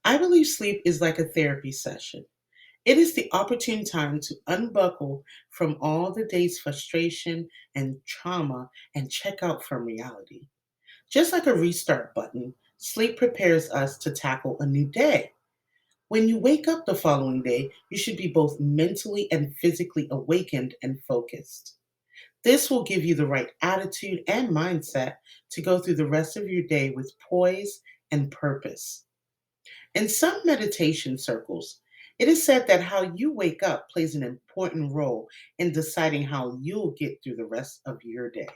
I believe sleep is like a therapy session. It is the opportune time to unbuckle from all the day's frustration and trauma and check out from reality. Just like a restart button, sleep prepares us to tackle a new day. When you wake up the following day, you should be both mentally and physically awakened and focused. This will give you the right attitude and mindset to go through the rest of your day with poise and purpose. In some meditation circles, it is said that how you wake up plays an important role in deciding how you'll get through the rest of your day.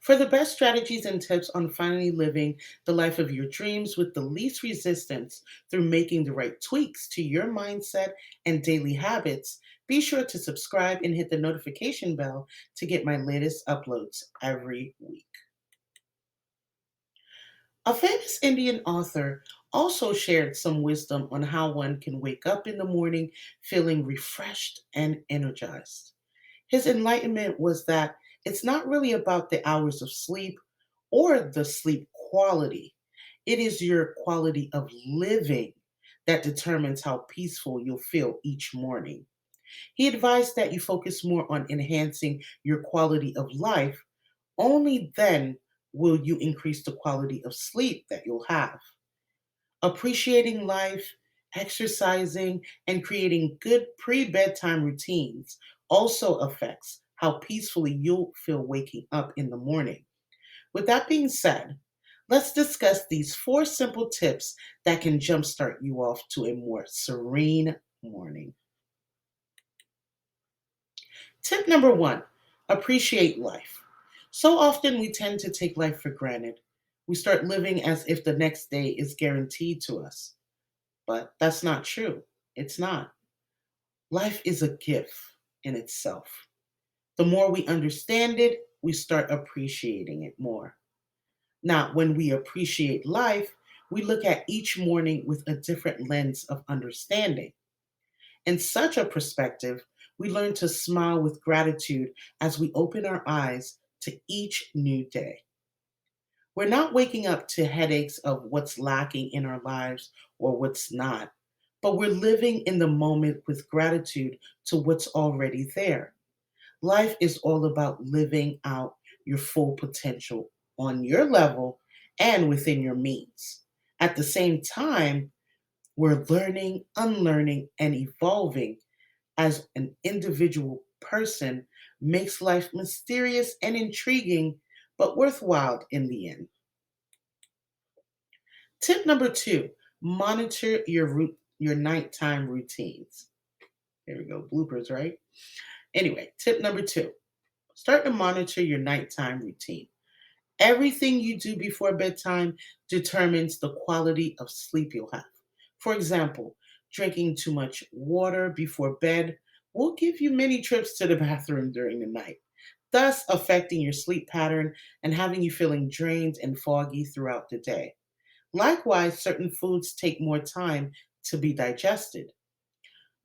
For the best strategies and tips on finally living the life of your dreams with the least resistance through making the right tweaks to your mindset and daily habits, be sure to subscribe and hit the notification bell to get my latest uploads every week. A famous Indian author also shared some wisdom on how one can wake up in the morning feeling refreshed and energized. His enlightenment was that it's not really about the hours of sleep or the sleep quality. It is your quality of living that determines how peaceful you'll feel each morning. He advised that you focus more on enhancing your quality of life. Only then will you increase the quality of sleep that you'll have. Appreciating life, exercising, and creating good pre bedtime routines also affects how peacefully you'll feel waking up in the morning. With that being said, let's discuss these four simple tips that can jumpstart you off to a more serene morning. Tip number one, appreciate life. So often we tend to take life for granted. We start living as if the next day is guaranteed to us. But that's not true. It's not. Life is a gift in itself. The more we understand it, we start appreciating it more. Now, when we appreciate life, we look at each morning with a different lens of understanding. In such a perspective, we learn to smile with gratitude as we open our eyes to each new day. We're not waking up to headaches of what's lacking in our lives or what's not, but we're living in the moment with gratitude to what's already there. Life is all about living out your full potential on your level and within your means. At the same time, we're learning, unlearning, and evolving as an individual person makes life mysterious and intriguing, but worthwhile in the end. Tip number two, monitor your nighttime routines. There we go, bloopers, right? Anyway, tip number two, start to monitor your nighttime routine. Everything you do before bedtime determines the quality of sleep you'll have. For example, drinking too much water before bed will give you many trips to the bathroom during the night, thus affecting your sleep pattern and having you feeling drained and foggy throughout the day. Likewise, certain foods take more time to be digested.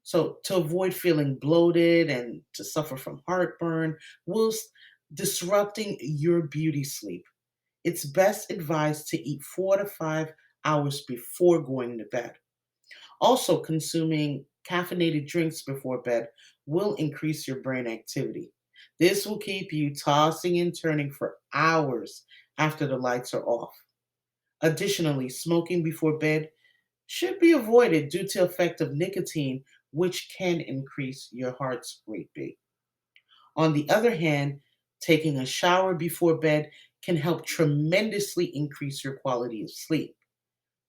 So, to avoid feeling bloated and to suffer from heartburn, whilst disrupting your beauty sleep, it's best advised to eat 4 to 5 hours before going to bed. Also, consuming caffeinated drinks before bed will increase your brain activity. This will keep you tossing and turning for hours after the lights are off. Additionally, smoking before bed should be avoided due to effect of nicotine, which can increase your heart's rate beat. On the other hand, taking a shower before bed can help tremendously increase your quality of sleep.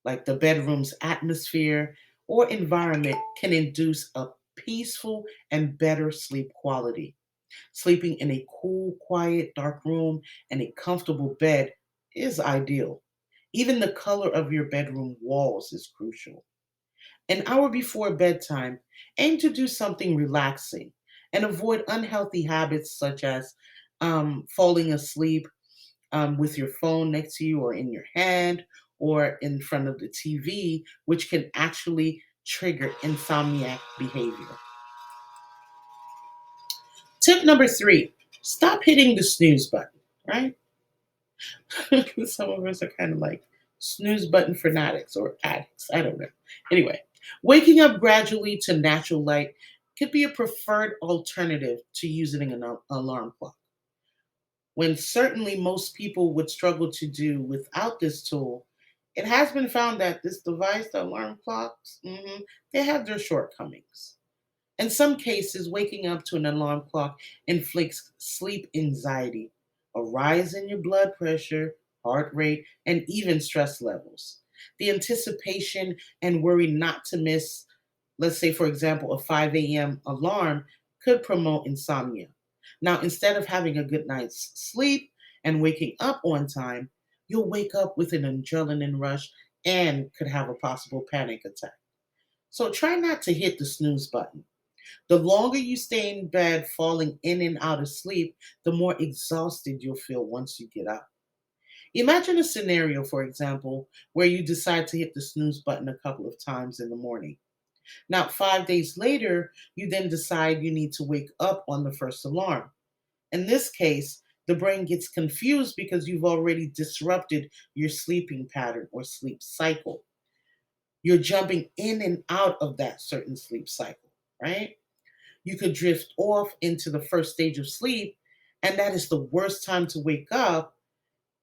Like the bedroom's atmosphere or environment can induce a peaceful and better sleep quality. Sleeping in a cool, quiet, dark room and a comfortable bed is ideal. Even the color of your bedroom walls is crucial. An hour before bedtime, aim to do something relaxing and avoid unhealthy habits such as falling asleep with your phone next to you or in your hand or in front of the TV, which can actually trigger insomniac behavior. Tip number three, stop hitting the snooze button, right? Some of us are kind of like Snooze button fanatics or addicts. I don't know. Anyway, waking up gradually to natural light could be a preferred alternative to using an alarm clock. When certainly most people would struggle to do without this tool, it has been found that this device, the alarm clocks, they have their shortcomings. In some cases, waking up to an alarm clock inflicts sleep anxiety, a rise in your blood pressure, heart rate, and even stress levels. The anticipation and worry not to miss, let's say, for example, a 5 a.m. alarm could promote insomnia. Now, instead of having a good night's sleep and waking up on time, you'll wake up with an adrenaline rush and could have a possible panic attack. So try not to hit the snooze button. The longer you stay in bed, falling in and out of sleep, the more exhausted you'll feel once you get up. Imagine a scenario, for example, where you decide to hit the snooze button a couple of times in the morning. Now, 5 days later, you then decide you need to wake up on the first alarm. In this case, the brain gets confused because you've already disrupted your sleeping pattern or sleep cycle. You're jumping in and out of that certain sleep cycle, right? You could drift off into the first stage of sleep, and that is the worst time to wake up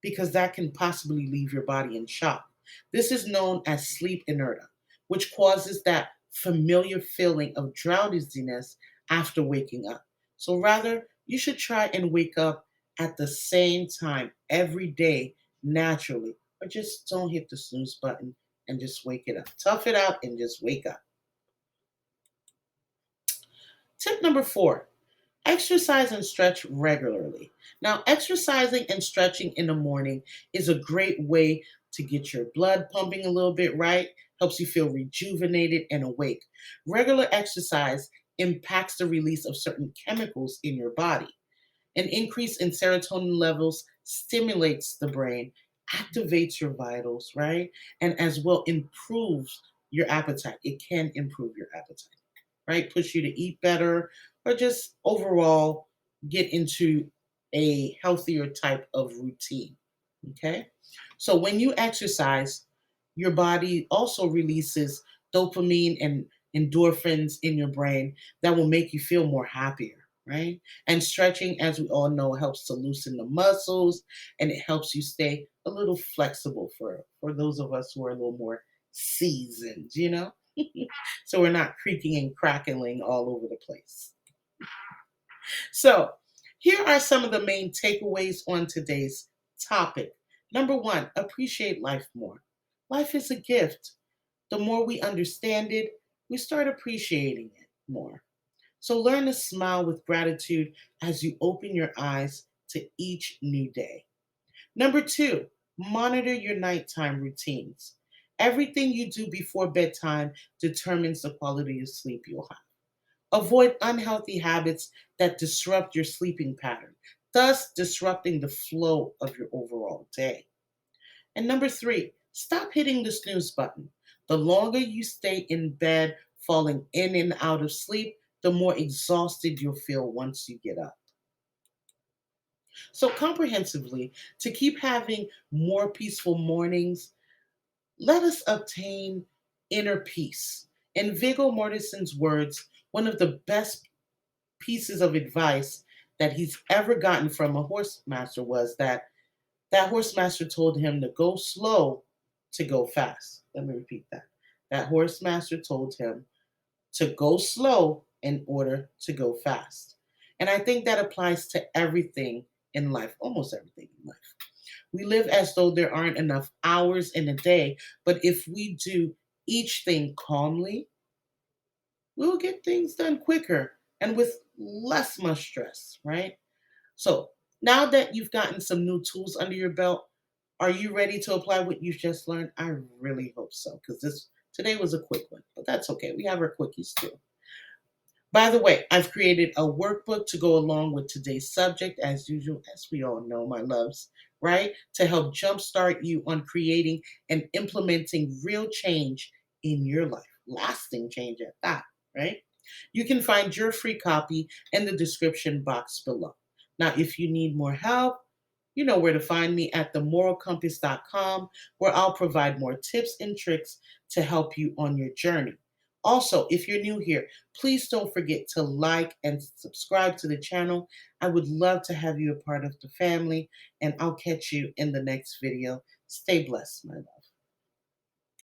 because that can possibly leave your body in shock. This is known as sleep inertia, which causes that familiar feeling of drowsiness after waking up. So, rather, you should try and wake up at the same time every day naturally, or just don't hit the snooze button and just wake it up. Tough it out and just wake up. Tip number 4: exercise and stretch regularly. Now, exercising and stretching in the morning is a great way to get your blood pumping a little bit, right? Helps you feel rejuvenated and awake. Regular exercise impacts the release of certain chemicals in your body. An increase in serotonin levels stimulates the brain, activates your vitals, right? And as well improves your appetite. It can improve your appetite, right? Push you to eat better or just overall get into a healthier type of routine. Okay. So when you exercise, your body also releases dopamine and endorphins in your brain that will make you feel more happier, right? And stretching, as we all know, helps to loosen the muscles and it helps you stay a little flexible for those of us who are a little more seasoned. So we're not creaking and crackling all over the place. So, here are some of the main takeaways on today's topic. Number 1, appreciate life more. Life is a gift. The more we understand it, we start appreciating it more. So, learn to smile with gratitude as you open your eyes to each new day. Number 2, monitor your nighttime routines. Everything you do before bedtime determines the quality of sleep you'll have. Avoid unhealthy habits that disrupt your sleeping pattern, thus disrupting the flow of your overall day. And number 3, stop hitting the snooze button. The longer you stay in bed, falling in and out of sleep, the more exhausted you'll feel once you get up. So, comprehensively, to keep having more peaceful mornings, let us obtain inner peace. In Viggo Mortensen's words, one of the best pieces of advice that he's ever gotten from a horse master was that horse master told him to go slow to go fast. Let me repeat that. That horse master told him to go slow in order to go fast. And I think that applies to everything in life, almost everything in life. We live as though there aren't enough hours in a day, but if we do each thing calmly, we'll get things done quicker and with less much stress, right? So now that you've gotten some new tools under your belt, are you ready to apply what you've just learned? I really hope so, because this today was a quick one, but that's okay. We have our quickies too. By the way, I've created a workbook to go along with today's subject, as usual, as we all know, my loves, right? To help jumpstart you on creating and implementing real change in your life, lasting change at that, right? You can find your free copy in the description box below. Now, if you need more help, You know where to find me at themoralcompass.com, where I'll provide more tips and tricks to help you on your journey. Also, if you're new here, please don't forget to like and subscribe to the channel. I would love to have you a part of the family, and I'll catch you in the next video. Stay blessed, my love.